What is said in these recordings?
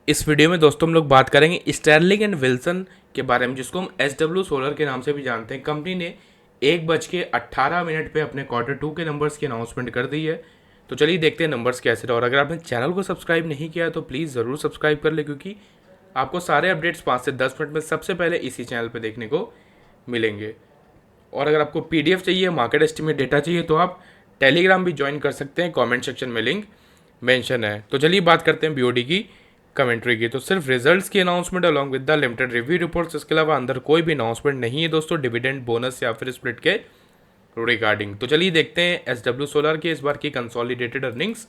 इस वीडियो में दोस्तों हम लोग बात करेंगे स्टर्लिंग एंड विल्सन के बारे में, जिसको हम SW सोलर के नाम से भी जानते हैं। कंपनी ने 1:18 पे अपने क्वार्टर 2 के नंबर्स की अनाउंसमेंट कर दी है। तो चलिए देखते हैं नंबर्स कैसे रहे। और अगर आपने चैनल को सब्सक्राइब नहीं किया है तो प्लीज़ ज़रूर सब्सक्राइब कर ले, क्योंकि आपको सारे अपडेट्स 5 से 10 मिनट में सबसे पहले इसी चैनल पर देखने को मिलेंगे। और अगर आपको PDF चाहिए, मार्केट एस्टिमेट डेटा चाहिए, तो आप टेलीग्राम भी ज्वाइन कर सकते हैं। कमेंट सेक्शन में लिंक मेंशन है। तो चलिए बात करते हैं BOD की कमेंट्री की। तो सिर्फ रिजल्ट्स की announcement along with the limited review reports, इसके अलावा अंदर कोई भी अनाउंसमेंट नहीं है दोस्तों डिविडेंड, बोनस या फिर स्प्लिट के रिगार्डिंग। तो चलिए देखते हैं SW सोलर की इस बार की कंसोलिडेटेड अर्निंग्स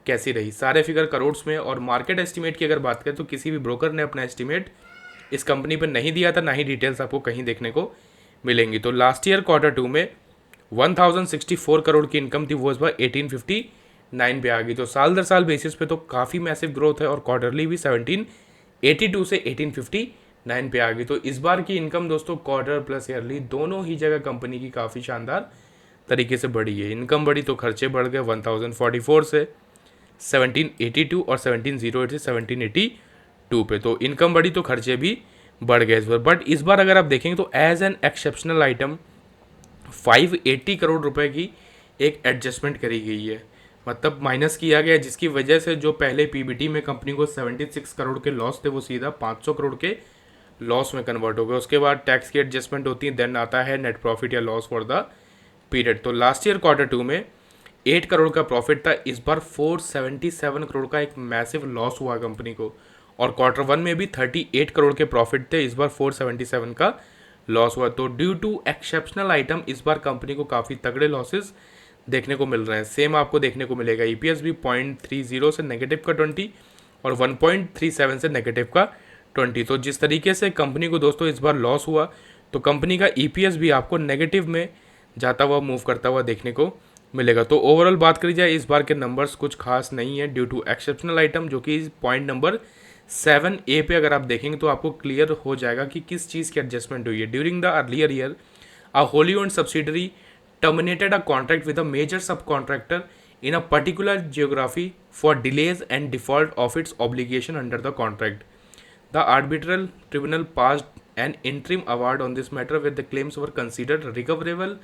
कैसी रही। सारे फिगर करोड्स में। और मार्केट एस्टिमेट की अगर बात करें तो किसी भी ब्रोकर ने अपना एस्टिमेट इस कंपनी पर नहीं दिया था, ना ही डिटेल्स आपको कहीं देखने को मिलेंगी। तो लास्ट ईयर क्वार्टर 2 में 1064 करोड़ की इनकम थी, वो इस बार 1859 पे आ गई। तो साल दर साल बेसिस पे तो काफ़ी मैसिव ग्रोथ है। और क्वार्टरली भी 1782 से 1859 पे आ गई। तो इस बार की इनकम दोस्तों क्वार्टर प्लस ईयरली दोनों ही जगह कंपनी की काफ़ी शानदार तरीके से बढ़ी है। इनकम बढ़ी तो खर्चे बढ़ गए, 1044 से 1782 और 1708 से 1782 पे। तो इनकम बढ़ी तो खर्चे भी बढ़ गए इस बार। बट इस बार अगर आप देखेंगे तो as an exceptional item 580 crore रुपए की एक एडजस्टमेंट करी गई है, मतलब माइनस किया गया, जिसकी वजह से जो पहले PBT में कंपनी को 76 करोड़ के लॉस थे वो सीधा 500 करोड़ के लॉस में कन्वर्ट हो गए। उसके बाद टैक्स की एडजस्टमेंट होती है, देन आता है नेट प्रॉफिट या लॉस फॉर द पीरियड। तो लास्ट ईयर क्वार्टर 2 में 8 करोड़ का प्रॉफिट था, इस बार 477 करोड़ का एक मैसिव लॉस हुआ कंपनी को। और क्वार्टर 1 में भी 38 करोड़ के प्रॉफिट थे, इस बार 477 का लॉस हुआ। तो ड्यू टू एक्सेप्शनल आइटम इस बार कंपनी को काफ़ी तगड़े लॉसेस देखने को मिल रहे हैं। सेम आपको देखने को मिलेगा। EPS भी 0.30 से नेगेटिव का 20 और 1.37 से नेगेटिव का 20। तो जिस तरीके से कंपनी को दोस्तों इस बार लॉस हुआ, तो कंपनी का EPS भी आपको नेगेटिव में जाता हुआ मूव करता हुआ देखने को मिलेगा। तो ओवरऑल बात करी जाए, इस बार के नंबर्स कुछ खास नहीं है ड्यू टू एक्सेप्शनल आइटम, जो कि पॉइंट नंबर 7A पे अगर आप देखेंगे तो आपको क्लियर हो जाएगा कि किस चीज़ की एडजस्टमेंट हुई है। During the earlier year a wholly owned subsidiary terminated a contract with a major subcontractor in a particular geography for delays and default of its obligation under the contract. The arbitral tribunal passed an interim award on this matter where the claims were considered recoverable.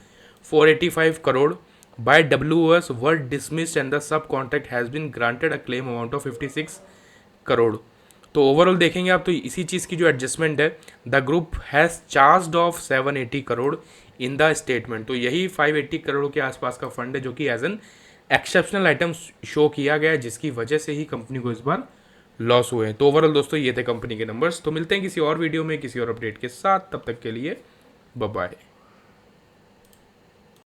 485 crore by WOS were dismissed and the subcontract has been granted a claim amount of 56 crore. तो overall देखेंगे आप तो इसी चीज़ की जो adjustment है, the group has charged of 780 crore in the statement. तो यही 580 करोड़ के आसपास का फंड है जो कि as an exceptional item show किया गया है, जिसकी वजह से ही कंपनी को इस बार लॉस हुए हैं। तो ओवरऑल दोस्तों ये थे कंपनी के नंबर्स। तो मिलते हैं किसी और वीडियो में किसी और अपडेट के साथ, तब तक के लिए बाय बाय।